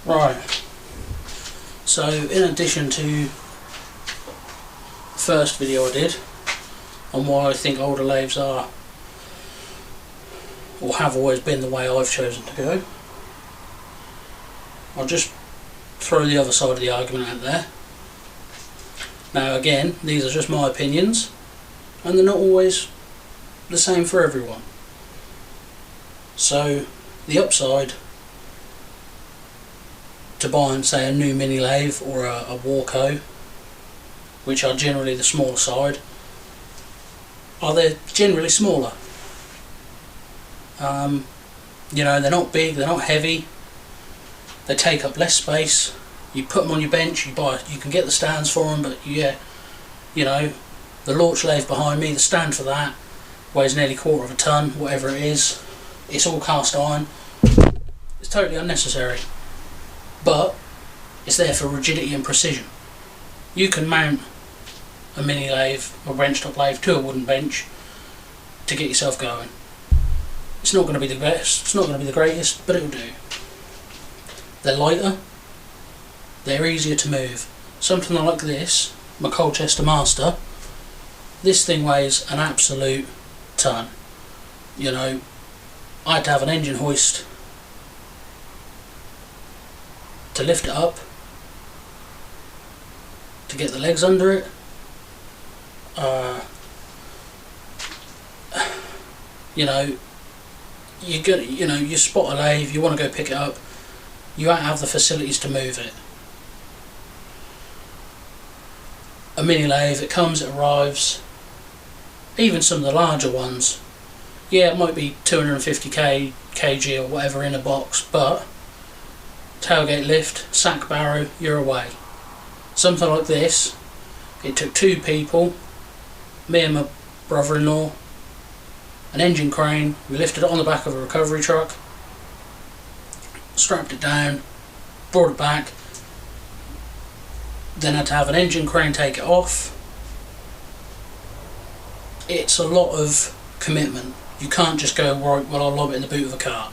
Right, so in addition to the first video I did on why I think older lathes are or have always been the way I've chosen to go, I'll just throw the other side of the argument out there. Now again, these are just my opinions and they're not always the same for everyone. So the upside to buying, say, a new mini lathe or a Warco, which are generally the smaller side, are they're generally smaller. You know, they're not big, they're not heavy, they take up less space. You put them on your bench, you can get the stands for them, but yeah, you know, the Launch lathe behind me, the stand for that weighs nearly 1/4 of a ton, whatever it is. It's all cast iron. It's totally unnecessary, but it's there for rigidity and precision. You can mount a mini lathe or bench top lathe to a wooden bench to get yourself going. It's not going to be the best, it's not going to be the greatest, but it'll do. They're lighter, they're easier to move. Something like this, my Colchester Master, this thing weighs an absolute ton. You know, I had to have an engine hoist to lift it up, to get the legs under it. You know, you spot a lathe, you want to go pick it up, you won't have the facilities to move it. A mini lathe, it comes, it arrives. Even some of the larger ones, yeah, it might be 250 kg or whatever in a box, but tailgate lift, sack barrow, you're away. Something like this, it took 2 people, me and my brother-in-law, an engine crane, we lifted it on the back of a recovery truck, strapped it down, brought it back, then had to have an engine crane take it off. It's a lot of commitment. You can't just go, right, well, I'll lob it in the boot of a car.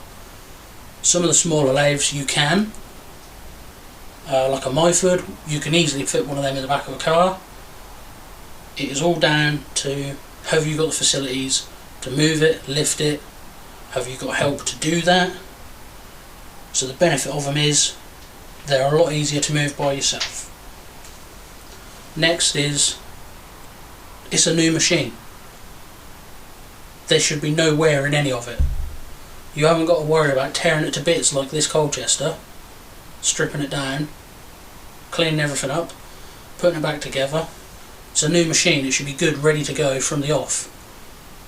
Some of the smaller lathes you can, like a Myford, you can easily fit one of them in the back of a car. It is all down to, have you got the facilities to move it, lift it, have you got help to do that? So the benefit of them is they're a lot easier to move by yourself. Next is, it's a new machine. There should be no wear in any of it. You haven't got to worry about tearing it to bits like this Colchester, stripping it down, cleaning everything up, putting it back together. It's a new machine, it should be good, ready to go from the off.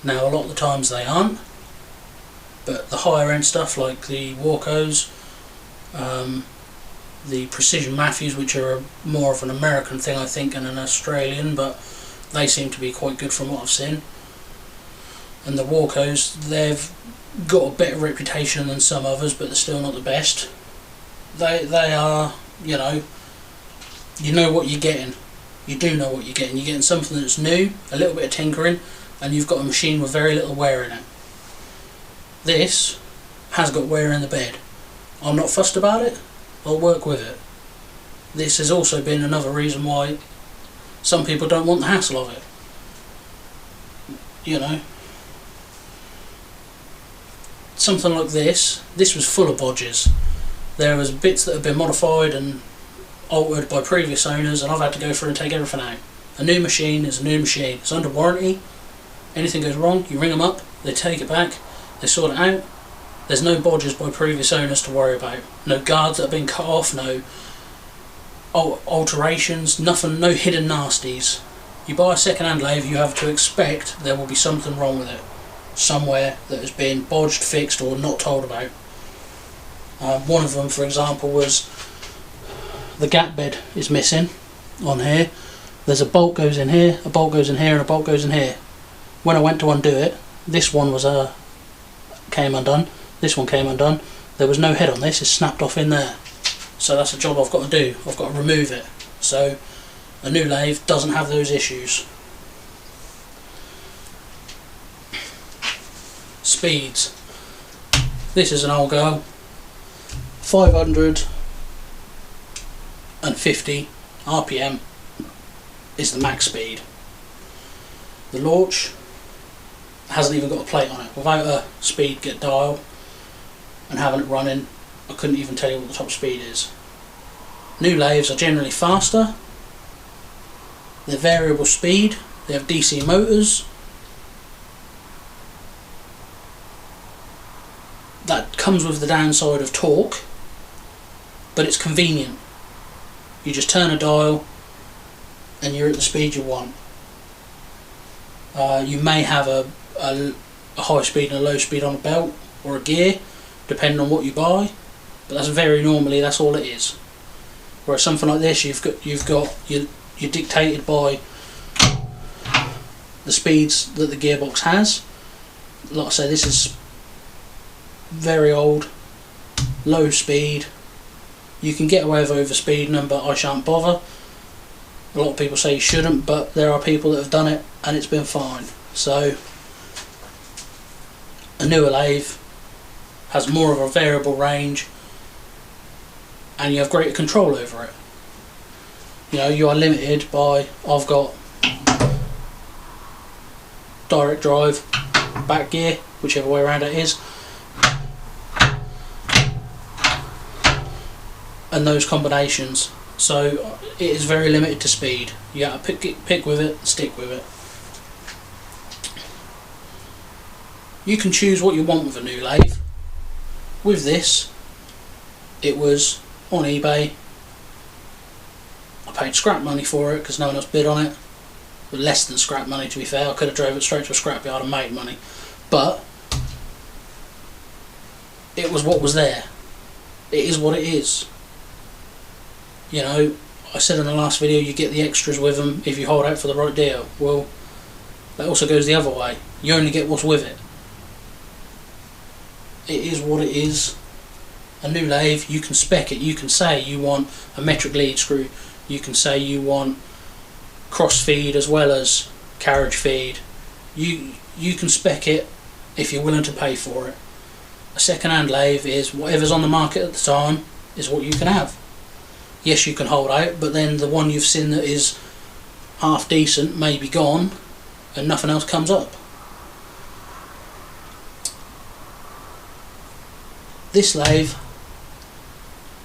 Now a lot of the times they aren't, but the higher end stuff like the Warcos, the Precision Matthews, which are more of an American thing I think than an Australian, but they seem to be quite good from what I've seen. And the Warcos, they've got a better reputation than some others, but they're still not the best. They are, you know what you're getting. You do know what you're getting. You're getting something that's new, a little bit of tinkering, and you've got a machine with very little wear in it. This has got wear in the bed. I'm not fussed about it, I'll work with it. This has also been another reason why some people don't want the hassle of it. You know, something like this was full of bodges. There was bits that have been modified and altered by previous owners, and I've had to go through and take everything out. A new machine is a new machine. It's under warranty. Anything goes wrong, you ring them up, they take it back, they sort it out. There's no bodges by previous owners to worry about. No guards that have been cut off, no alterations, nothing, no hidden nasties. You buy a second-hand lathe, you have to expect there will be something wrong with it. Somewhere that has been bodged, fixed, or not told about. One of them, for example, was the gap bed is missing on here. There's a bolt goes in here, a bolt goes in here, and a bolt goes in here. When I went to undo it, this one was came undone, this one came undone. There was no head on this, it's snapped off in there. So that's a job I've got to do, I've got to remove it. So a new lathe doesn't have those issues. Speeds. This is an old girl, 500 and 50 RPM is the max speed. The launch hasn't even got a plate on it. Without a speed get dial and having it running, I couldn't even tell you what the top speed is. New lathes are generally faster, they're variable speed, they have DC motors. That comes with the downside of torque, but it's convenient. You just turn a dial and you're at the speed you want. You may have a high speed and a low speed on a belt or a gear, depending on what you buy, but that's that's all it is. Whereas something like this, you're dictated by the speeds that the gearbox has. Like I say, this is very old, low speed. You can get away with overspeeding them, but I shan't bother. A lot of people say you shouldn't, but there are people that have done it and it's been fine. So a newer lathe has more of a variable range and you have greater control over it. You know, you are limited by, I've got direct drive, back gear, whichever way around it is, and those combinations. So it is very limited to speed. You got to pick with it, stick with it. You can choose what you want with a new lathe. With this, it was on eBay. I paid scrap money for it because no one else bid on it. But less than scrap money, to be fair. I could have drove it straight to a scrapyard and made money. But it was what was there. It is what it is. You know, I said in the last video you get the extras with them if you hold out for the right deal. Well, that also goes the other way. You only get what's with it. It is what it is. A new lathe, you can spec it. You can say you want a metric lead screw. You can say you want cross feed as well as carriage feed. You can spec it if you're willing to pay for it. A second-hand lathe is whatever's on the market at the time is what you can have. Yes, you can hold out, but then the one you've seen that is half decent may be gone and nothing else comes up. This lathe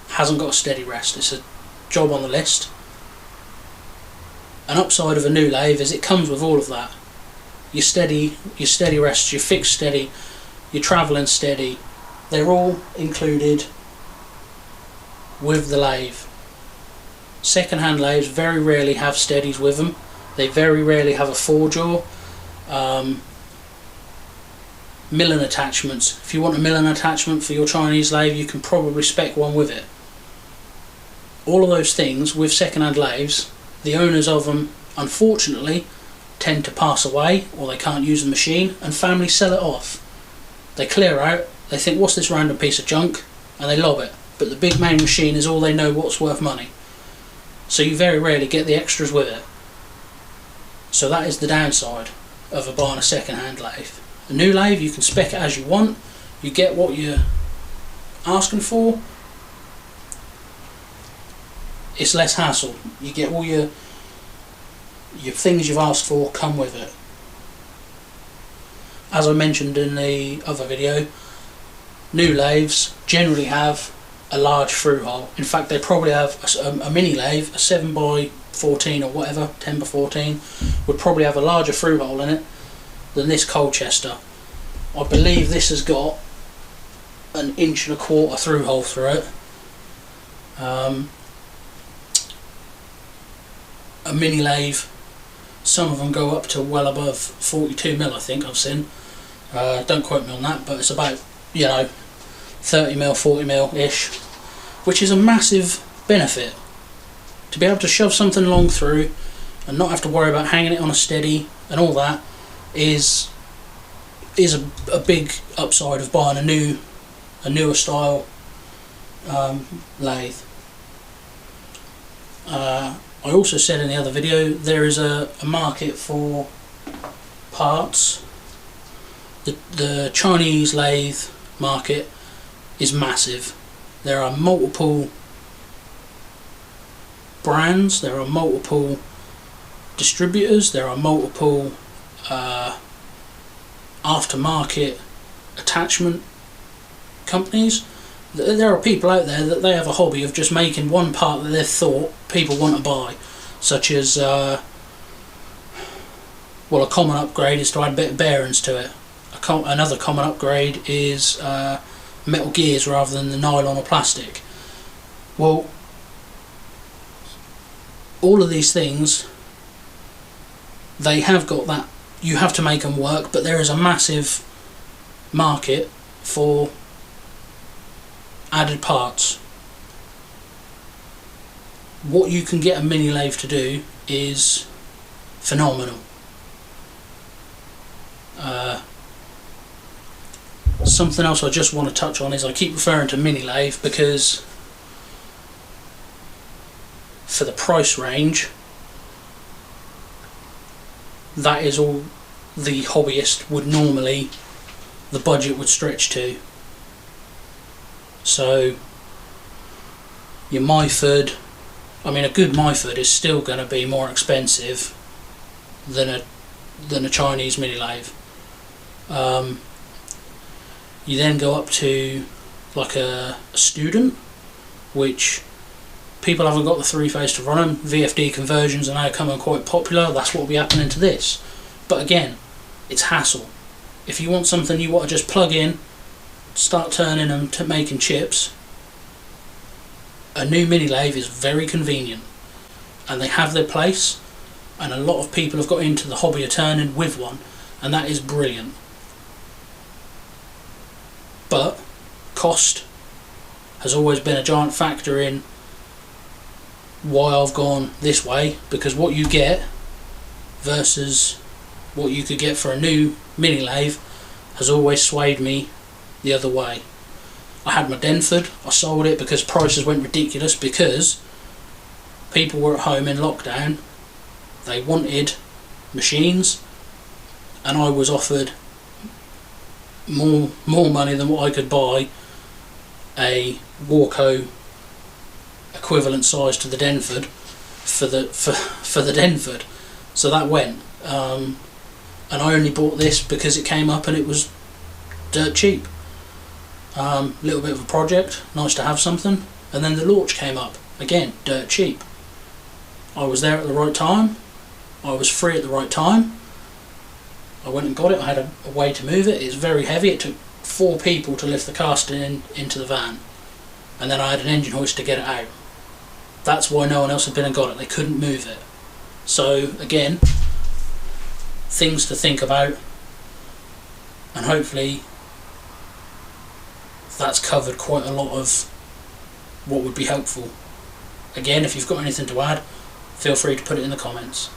hasn't got a steady rest. It's a job on the list. An upside of a new lathe is it comes with all of that. Your steady rests, your fixed steady, your travelling steady, they're all included with the lathe. Second-hand lathes very rarely have steadies with them. They very rarely have a four-jaw. Milling attachments. If you want a milling attachment for your Chinese lathe, you can probably spec one with it. All of those things with second-hand lathes, the owners of them, unfortunately, tend to pass away or they can't use the machine, and families sell it off. They clear out, they think, what's this random piece of junk, and they lob it. But the big main machine is all they know what's worth money. So you very rarely get the extras with it. So that is the downside of buying a second-hand lathe. A new lathe, you can spec it as you want, you get what you're asking for, it's less hassle, you get all your things you've asked for come with it. As I mentioned in the other video, new lathes generally have a large through hole. In fact, they probably have a mini lathe, a 7x14 or whatever, 10x14, would probably have a larger through hole in it than this Colchester. I believe this has got an 1.25 inch through hole through it. A mini lathe, some of them go up to well above 42mm, I think I've seen. Don't quote me on that, but it's about, you know, 30mm, 40mm ish, which is a massive benefit. To be able to shove something long through and not have to worry about hanging it on a steady and all that is a big upside of buying a newer style lathe. I also said in the other video there is a market for parts. The Chinese lathe market is massive. There are multiple brands, there are multiple distributors, there are multiple aftermarket attachment companies. There are people out there that they have a hobby of just making one part that they thought people want to buy, such as a common upgrade is to add a bit of bearings to it. Another common upgrade is metal gears rather than the nylon or plastic. Well, all of these things, they have got that, you have to make them work, but there is a massive market for added parts. What you can get a mini lathe to do is phenomenal. Something else I just want to touch on is, I keep referring to mini lathe because for the price range, that is all the hobbyist would normally, the budget would stretch to. So your Myford, I mean, a good Myford is still going to be more expensive than a Chinese mini lathe. You then go up to like a student, which people haven't got the three-phase to run them. VFD conversions are now becoming quite popular. That's what will be happening to this. But again, it's hassle. If you want something you want to just plug in, start turning them to making chips, a new mini lathe is very convenient, and they have their place, and a lot of people have got into the hobby of turning with one, and that is brilliant. But cost has always been a giant factor in why I've gone this way, because what you get versus what you could get for a new mini lathe has always swayed me the other way. I had my Denford, I sold it because prices went ridiculous, because people were at home in lockdown, they wanted machines, and I was offered more money than what I could buy a Warco equivalent size to the Denford for the Denford. So that went, and I only bought this because it came up and it was dirt cheap. Little bit of a project, nice to have something. And then the Launch came up, again dirt cheap. I was there at the right time, I was free at the right time, I went and got it. I had a way to move it. It's very heavy, it took 4 people to lift the casting into the van, and then I had an engine hoist to get it out. That's why no one else had been and got it, they couldn't move it. So again, things to think about, and hopefully that's covered quite a lot of what would be helpful. Again, if you've got anything to add, feel free to put it in the comments.